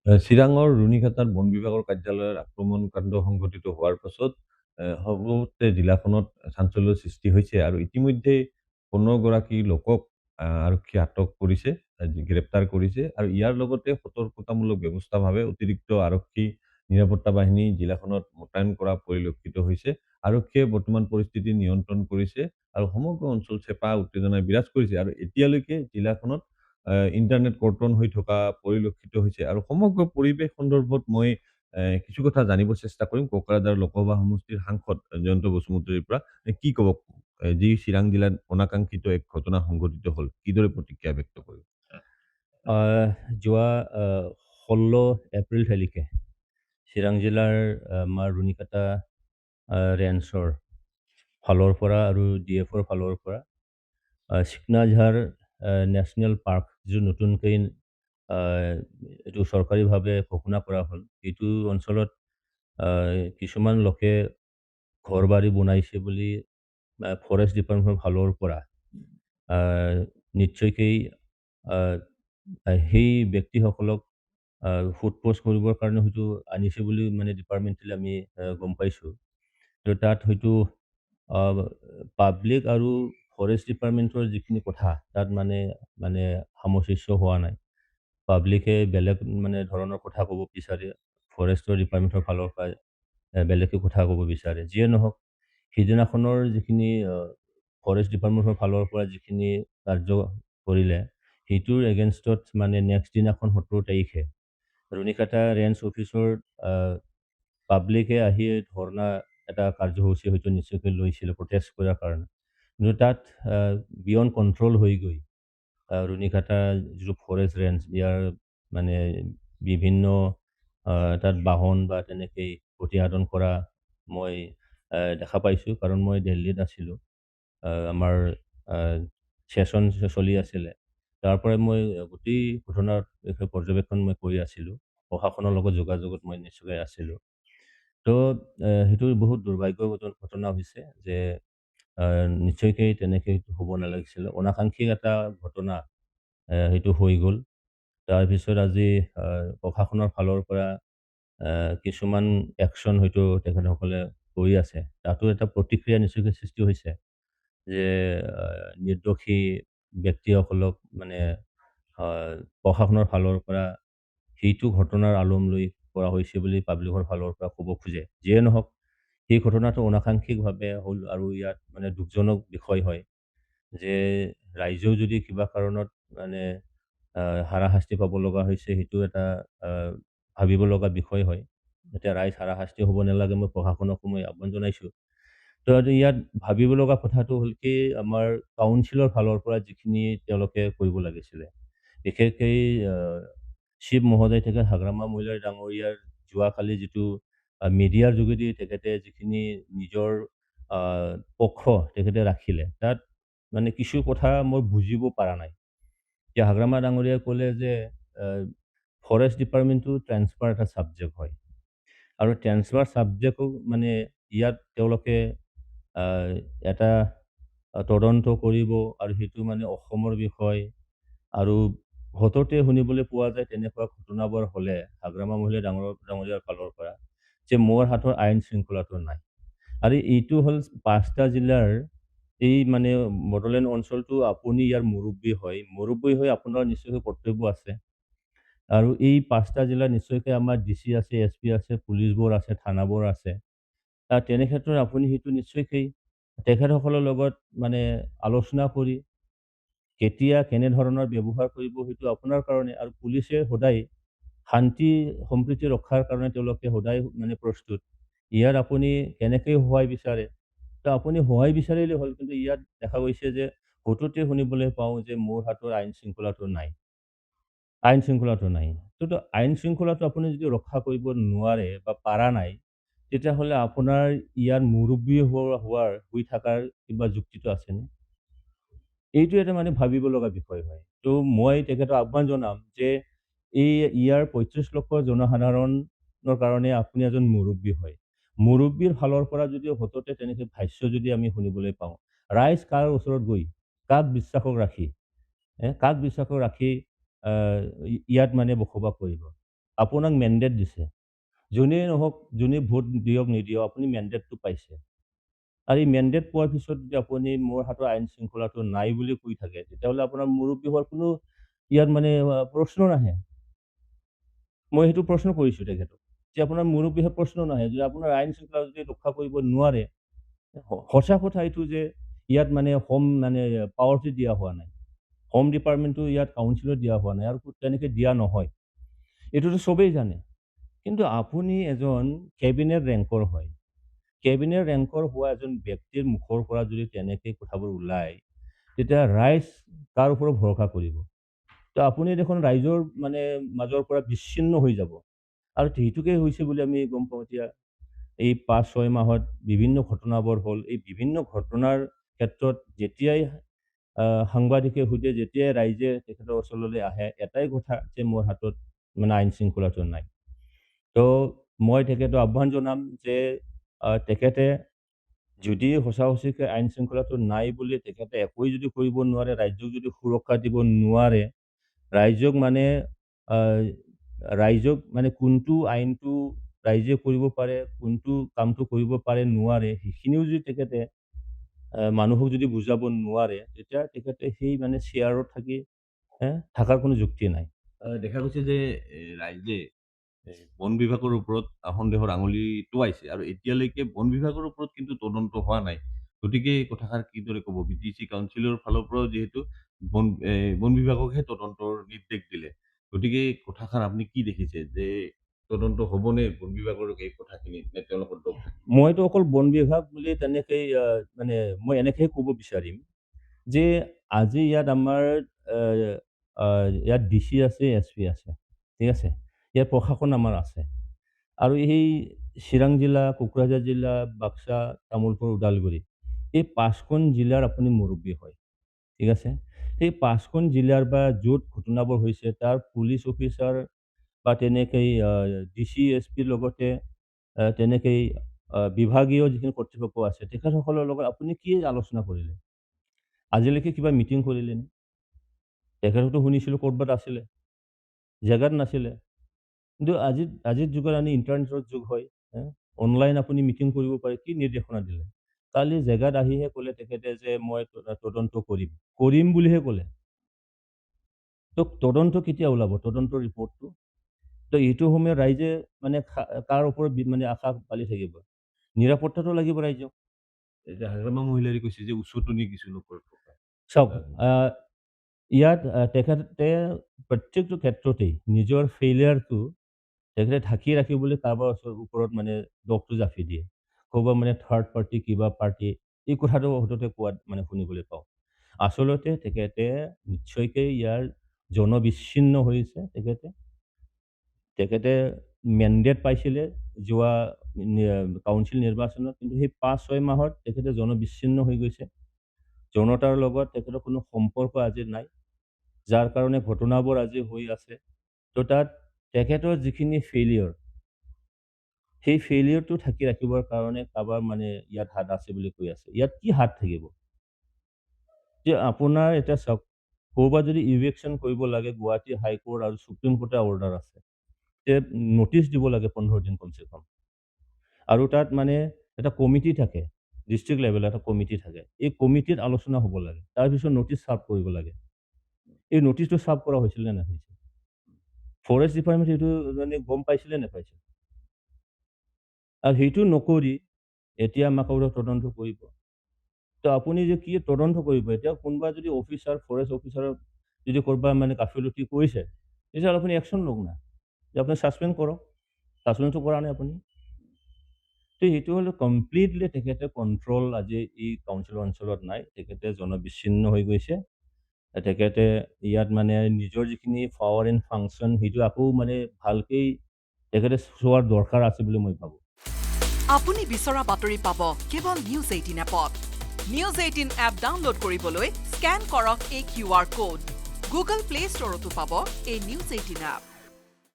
চিৰাঙৰ ৰুণিখাটাত বন বিভাগৰ কাৰ্যালয়ৰ আক্ৰমণকাণ্ড সংঘটিত হোৱাৰ পাছত সমগ্ৰ জিলাখনত চাঞ্চল্যৰ সৃষ্টি হৈছে আৰু ইতিমধ্যে ১৫ গৰাকী লোকক আৰক্ষীয়ে আটক কৰিছে, গ্ৰেপ্তাৰ কৰিছে আৰু ইয়াৰ লগতে সতৰ্কতামূলক ব্যৱস্থাভাৱে অতিৰিক্ত আৰক্ষী, নিৰাপত্তা বাহিনী জিলাখনত মোতায়েন কৰা পৰিলক্ষিত হৈছে। আৰক্ষীয়ে বৰ্তমান পৰিস্থিতি নিয়ন্ত্ৰণ কৰিছে আৰু সমগ্ৰ অঞ্চল চেপা উত্তেজনাই বিৰাজ কৰিছে আৰু এতিয়ালৈকে জিলাখনত ইণ্টাৰনেট কৰ্তন হৈ থকা পৰিলক্ষিত হৈছে আৰু সমগ্ৰ পৰিৱেশ সন্দৰ্ভত মই কিছু কথা জানিব চেষ্টা কৰিম কোকৰাঝাৰ লোকসভা সমষ্টিৰ সাংসদ জয়ন্ত বসুমতাৰীৰ পৰা। কি ক'ব? যি চিৰাং জিলাত অনাকাংক্ষিত এক ঘটনা সংঘটিত হ'ল, কিদৰে প্ৰতিক্ৰিয়া ব্যক্ত কৰিব? যোৱা ১৬ এপ্ৰিল তাৰিখে চিৰাং জিলাৰ আমাৰ ৰুণিকাটা ৰেঞ্চৰ ফালৰ পৰা আৰু DF-ৰ ফালৰ পৰা চিকনাঝাৰ নেশ্যনেল পাৰ্ক যিটো নতুনকৈ এইটো চৰকাৰীভাৱে ঘোষণা কৰা হ'ল। এইটো অঞ্চলত কিছুমান লোকে ঘৰ-বাৰী বনাইছে বুলি ফৰেষ্ট ডিপাৰ্টমেণ্টৰ ফালৰ পৰা নিশ্চয়কৈ সেই ব্যক্তিসকলক সোধ-পোছ কৰিবৰ কাৰণে হয়তো আনিছে বুলি মানে ডিপাৰ্টমেণ্টেলি আমি গম পাইছোঁ। তো তাত হয়তো পাব্লিক আৰু ফৰেষ্ট ডিপাৰ্টমেণ্টৰ যিখিনি কথা তাত মানে মানে সামঞ্জস্য হোৱা নাই। পাব্লিকে বেলেগ মানে ধৰণৰ কথা ক'ব বিচাৰে, ফৰেষ্টৰ ডিপাৰ্টমেণ্টৰ ফালৰ পৰা বেলেগে কথা ক'ব বিচাৰে। যিয়ে নহওক, সিদিনাখনৰ যিখিনি ফৰেষ্ট ডিপাৰ্টমেণ্টৰ ফালৰ পৰা যিখিনি কাৰ্য কৰিলে, সেইটোৰ এগেইনষ্টত মানে নেক্সট দিনাখন ১৭ তাৰিখে ৰুণিকাটা ৰেঞ্জ অফিচৰ পাব্লিকে আহি ধৰ্ণা এটা কাৰ্যসূচী হয়তো নিশ্চয়কৈ লৈছিলে প্ৰটেষ্ট কৰাৰ কাৰণে। কিন্তু তাত বিয়ণ্ড কণ্ট্ৰল হৈ গৈ ৰুণিকাটা যিটো ফৰেষ্ট ৰেঞ্জ ইয়াৰ মানে বিভিন্ন তাত বাহন বা তেনেকেই প্ৰতিসাধন কৰা মই দেখা পাইছোঁ, কাৰণ মই দিল্লীত আছিলোঁ। আমাৰ ছেছন চলি আছিলে। তাৰ পৰাই মই গোটেই ঘটনাৰ বিষয়ে পৰ্যবেক্ষণ মই কৰি আছিলোঁ। প্ৰশাসনৰ লগত যোগাযোগত মই নিশ্চয়কৈ আছিলোঁ। তো সেইটো বহুত দুৰ্ভাগ্যজনক ঘটনা হৈছে যে নিশ্চয়কৈ তেনেকৈ হ'ব নালাগিছিলে। অনাকাংক্ষিক এটা ঘটনা সেইটো হৈ গ'ল। তাৰপিছত আজি প্ৰশাসনৰ ফালৰ পৰা কিছুমান একশ্যন হয়তো তেখেতসকলে কৰি আছে। তাতো এটা প্ৰতিক্ৰিয়া নিশ্চয়কৈ সৃষ্টি হৈছে যে নিৰ্দোষী ব্যক্তিসকলক মানে প্ৰশাসনৰ ফালৰ পৰা সেইটো ঘটনাৰ আলম লৈ কৰা হৈছে বুলি পাব্লিকৰ ফালৰ পৰা ক'ব খোজে। যিয়ে নহওক, সেই ঘটনাটো অনাকাংক্ষিকভাৱে হ'ল আৰু ইয়াত মানে দুখজনক বিষয় হয় যে ৰাইজেও যদি কিবা কাৰণত মানে হাৰাশাস্তি পাব লগা হৈছে, সেইটো এটা ভাবিব লগা বিষয় হয়। এতিয়া ৰাইজ হাৰাশাস্তি হ'ব নালাগে, মই প্ৰশাসনকো মই আহ্বান জনাইছোঁ। তো ইয়াত ভাবিব লগা কথাটো হ'ল কি, আমাৰ কাউন্সিলৰ ফালৰ পৰা যিখিনি তেওঁলোকে কৰিব লাগিছিলে, বিশেষকৈ শিৱ মহোদয় তেখেত হাগ্ৰামা মহিলাৰ ডাঙৰীয়াৰ যোৱাকালি যিটো মিডিয়াৰ যোগেদি তেখেতে যিখিনি নিজৰ পক্ষ তেখেতে ৰাখিলে, তাত মানে কিছু কথা মই বুজিব পৰা নাই। এতিয়া হাগ্ৰামা ডাঙৰীয়াই ক'লে যে ফৰেষ্ট ডিপাৰ্টমেণ্টটো ট্ৰেন্সফাৰ এটা ছাবজেক্ট হয় আৰু ট্ৰেন্সফাৰ ছাবজেক্টক মানে ইয়াত তেওঁলোকে এটা তদন্ত কৰিব আৰু সেইটো মানে অসমৰ বিষয় আৰু সততে শুনিবলৈ পোৱা যায় তেনেকুৱা ঘটনাবোৰ হ'লে হাগ্ৰামা মহিলা ডাঙৰীয়াৰ ফালৰ পৰা যে মোৰ হাতৰ আইন শৃংখলাটো নাই। আৰু এইটো হ'ল ৫টা জিলাৰ এই মানে বড়োলেণ্ড অঞ্চলটো আপুনি ইয়াৰ মুৰব্বী হয়। মুৰব্বী হৈ আপোনাৰ নিশ্চয়কৈ কৰ্তব্য আছে। আৰু এই ৫টা জিলা নিশ্চয়কৈ আমাৰ DC আছে, SP আছে, পুলিচবোৰ আছে, থানাবোৰ আছে। তেনে ক্ষেত্ৰত আপুনি সেইটো নিশ্চয়কৈ তেখেতসকলৰ লগত মানে আলোচনা কৰি কেতিয়া কেনেধৰণৰ ব্যৱহাৰ কৰিব সেইটো আপোনাৰ কাৰণে, আৰু পুলিচে সদায় শান্তি সম্প্ৰীতি ৰক্ষাৰ কাৰণে তেওঁলোকে সদায় মানে প্ৰস্তুত। ইয়াত আপুনি কেনেকৈ সহায় বিচাৰে, তো আপুনি সহায় বিচাৰিলে হ'ল, কিন্তু ইয়াত দেখা গৈছে যে সততে শুনিবলৈ পাওঁ যে মোৰ হাতৰ আইন শৃংখলাটো নাই। আইন শৃংখলাটো নাই। তো আইন শৃংখলাটো আপুনি যদি ৰক্ষা কৰিব নোৱাৰে বা পাৰা নাই, তেতিয়াহ'লে আপোনাৰ ইয়াৰ মুৰব্বী হৈ থকাৰ কিবা যুক্তিটো আছেনে? এইটো এটা মানে ভাবিব লগা বিষয় হয়। তো মই তেখেতক আহ্বান জনাম যে ইয়াৰ ৩৫ লক্ষ জনসাধাৰণৰ কাৰণে আপুনি এজন মুৰব্বী হয়। মুৰব্বীৰ ফালৰ পৰা যদি সততে তেনেকৈ ভাষ্য যদি আমি শুনিবলৈ পাওঁ, ৰাইজ কাৰ ওচৰত গৈ কাক বিশ্বাসক ৰাখি ইয়াত মানে বসবাস কৰিব? আপোনাক মেণ্ডেট দিছে। যোনেই নহওক, যোনে ভোট দিয়ক নিদিয়ক, আপুনি মেণ্ডেটটো পাইছে। আৰু এই মেণ্ডেট পোৱাৰ পিছত যদি আপুনি মোৰ হাতৰ আইন শৃংখলাটো নাই বুলি কৈ থাকে, তেতিয়াহ'লে আপোনাৰ মুৰব্বী হোৱাৰ কোনো ইয়াত মানে প্ৰশ্ন নাহে। মই সেইটো প্ৰশ্ন কৰিছোঁ তেখেতক, যে আপোনাৰ মুৰব্বী হোৱাৰ প্ৰশ্ন নাহে। যদি আপোনাৰ আইন শৃংখলা যদি ৰক্ষা কৰিব নোৱাৰে, সঁচা কথা এইটো যে ইয়াত মানে পাৱাৰটো দিয়া হোৱা নাই। হোম ডিপাৰ্টমেণ্টটো ইয়াত কাউন্সিলত দিয়া হোৱা নাই আৰু তেনেকে দিয়া নহয়। এইটোতো চবেই জানে। কিন্তু আপুনি এজন কেবিনেট ৰেংকৰ হয়। কেবিনেট ৰেংকৰ হোৱা এজন ব্যক্তিৰ মুখৰ পৰা যদি তেনেকে কথাবোৰ ওলায়, তেতিয়া ৰাইজ কাৰ ওপৰত ভৰসা কৰিব? তো আপুনি দেখোন ৰাইজৰ মাজৰ পৰা বিচ্ছিন্ন হৈ যাব। আৰু সেইটোকে হৈছে বুলি আমি গম পাওঁ এতিয়া। এই ৫-৬ মাহত বিভিন্ন ঘটনাবোৰ হ'ল। এই বিভিন্ন ঘটনাৰ ক্ষেত্ৰত যেতিয়াই সাংবাদিকে সোধে, যেতিয়াই ৰাইজে তেখেতৰ ওচৰলৈ আহে, এটাই কথা যে মোৰ হাতত আইন শৃংখলাটো নাই। তো মই তেখেতক আহ্বান জনাম যে তেখেতে যদি সঁচা-সঁচিকৈ আইন শৃংখলাটো নাই বুলি তেখেতে একোৱে যদি কৰিব নোৱাৰে, ৰাইজক যদি সুৰক্ষা দিব নোৱাৰে, ৰাইজক কোনটো আইনটো ৰাইজে কৰিব পাৰে, কোনটো কামটো কৰিব পাৰে নোৱাৰে, সেইখিনিও যদি তেখেতে মানুহক যদি বুজাব নোৱাৰে, তেতিয়া তেখেতে সেই চেয়াৰত থাকাৰ কোনো যুক্তি নাই। দেখা গৈছে যে ৰাইজে বন বিভাগৰ ওপৰত সন্দেহৰ আঙুলি টোৱাইছে আৰু এতিয়ালৈকে বন বিভাগৰ ওপৰত কিন্তু তদন্ত হোৱা নাই। গতিকে এই কথাষাৰ কিদৰে ক'ব? BTC কাউন্সিলৰ ফালৰ পৰাও যিহেতু বন বিভাগকহে তদন্তৰ নিৰ্দেশ দিলে। গতিকে কথাষাৰ আপুনি কি দেখিছে যে তদন্ত হ'বনে বন বিভাগৰ এই কথাখিনিত, নে তেওঁলোকৰ দোষ থাকিব? মইতো অকল বন বিভাগ বুলি তেনেকেই মই এনেকেই ক'ব বিচাৰিম যে আজি ইয়াত আমাৰ ইয়াত DC আছে, SP আছে, ঠিক আছে? ইয়াত প্ৰশাসন আমাৰ আছে। আৰু এই চিৰাং জিলা, কোকৰাঝাৰ জিলা, বাক্সা, তামোলপুৰ, ওদালগুৰি, এই 5খন জিলাৰ আপুনি মুৰব্বী হয়, ঠিক আছে? সেই 5খন জিলাৰ বা য'ত ঘটনাবোৰ হৈছে তাৰ পুলিচ অফিচাৰ বা তেনেকেই DC, SPৰ লগতে তেনেকেই বিভাগীয় যিখিনি কৰ্তৃপক্ষ আছে, তেখেতসকলৰ লগত আপুনি কি আলোচনা কৰিলে? আজিলৈকে কিবা মিটিং কৰিলেনে? তেখেতকতো শুনিছিলোঁ ক'ৰবাত আছিলে, জেগাত নাছিলে। কিন্তু আজিৰ যুগত ইণ্টাৰনেটৰ যুগ হয়, অনলাইন আপুনি মিটিং কৰিব পাৰে। কি নিৰ্দেশনা দিলে? কালি জেগাত আহিহে ক'লে তেখেতে যে মই তদন্ত কৰিম বুলিহে ক'লে। তো তদন্ত কেতিয়া ওলাব? তদন্তৰ ৰিপৰ্টটো? তো এইটো সময়ত ৰাইজে কাৰ ওপৰত আশা পালি থাকিব? নিৰাপত্তাটো লাগিব ৰাইজক। এতিয়া হাগ্ৰামা মহিলাৰী কৈছে যে উচতনি কিছু লোকৰ থকা। চাওক, ইয়াত তেখেতে প্ৰত্যেকটো ক্ষেত্ৰতেই নিজৰ ফেইলিয়াৰটো তেখেতে ঢাকি ৰাখিবলৈ কাৰোবাৰ ওপৰত দোষটো জাপি দিয়ে। ক'ৰবাত থাৰ্ড পাৰ্টি, কিবা পাৰ্টি, এই কথাটো সততে কোৱাত শুনিবলৈ পাওঁ। আচলতে তেখেতে নিশ্চয়কৈ ইয়াৰ জনবিচ্ছিন্ন হৈছে। তেখেতে মেণ্ডেট পাইছিলে যোৱা কাউন্সিল নিৰ্বাচনত, কিন্তু সেই ৫-৬ মাহত তেখেতে জনবিচ্ছিন্ন হৈ গৈছে। জনতাৰ লগত তেখেতৰ কোনো সম্পৰ্ক আজি নাই, যাৰ কাৰণে ঘটনাবোৰ আজি হৈ আছে। তো তাত তেখেতৰ যিখিনি ফেইলিয়ৰ, সেই ফেইলিয়ৰটো ঢাকি ৰাখিবৰ কাৰণে কাৰোবাৰ ইয়াত হাত আছে বুলি কৈ আছে। ইয়াত কি হাত থাকিব? যে আপোনাৰ এতিয়া চাওক, ক'ৰবাত যদি ইভিকশ্যন কৰিব লাগে, গুৱাহাটী হাইকোৰ্ট আৰু সুপ্ৰিম কোৰ্টৰ অৰ্ডাৰ আছে, তে নটিচ দিব লাগে 15 দিন কমচে কম। আৰু তাত এটা কমিটি থাকে, ডিষ্ট্ৰিক্ট লেভেলত এটা কমিটি থাকে। এই কমিটিত আলোচনা হ'ব লাগে। তাৰপিছত নটিচ চাৰ্ভ কৰিব লাগে। এই নটিচটো চাৰ্ভ কৰা হৈছিল নে নহৈছিল? ফৰেষ্ট ডিপাৰ্টমেণ্টে এইটো গম পাইছিলে নে নাপাইছিল? আৰু সেইটো নকৰি এতিয়া আমাক তদন্ত কৰিব। তো আপুনি যে কি তদন্ত কৰিব? এতিয়া কোনোবা যদি অফিচাৰ, ফৰেষ্ট অফিচাৰৰ যদি ক'ৰবাত গাফিলতি কৰিছে, তেতিয়াহ'লে আপুনি একশ্যন লওক না, যে আপুনি ছাছপেণ্ড কৰক। ছাছপেণ্ডটো কৰা নাই আপুনি। তো সেইটো হ'লে কমপ্লিটলি তেখেতে কণ্ট্ৰল আজি এই কাউন্সিল অঞ্চলত নাই। তেখেতে জনবিচ্ছিন্ন হৈ গৈছে। তেখেতে ইয়াত নিজৰ যিখিনি পাৱাৰ এণ্ড ফাংচন, সেইটো আকৌ ভালকেই তেখেতে চোৱাৰ দৰকাৰ আছে বুলি মই ভাবোঁ। আপুনি বিচৰা বাতৰি পাব কেৱল নিউজ 18 এপত। নিউজ 18 এপ ডাউনলোড কৰিবলৈ স্কেন কৰক এই QR কোড। গুগল প্লে ষ্টৰতো পাব এই নিউজ 18 এপ।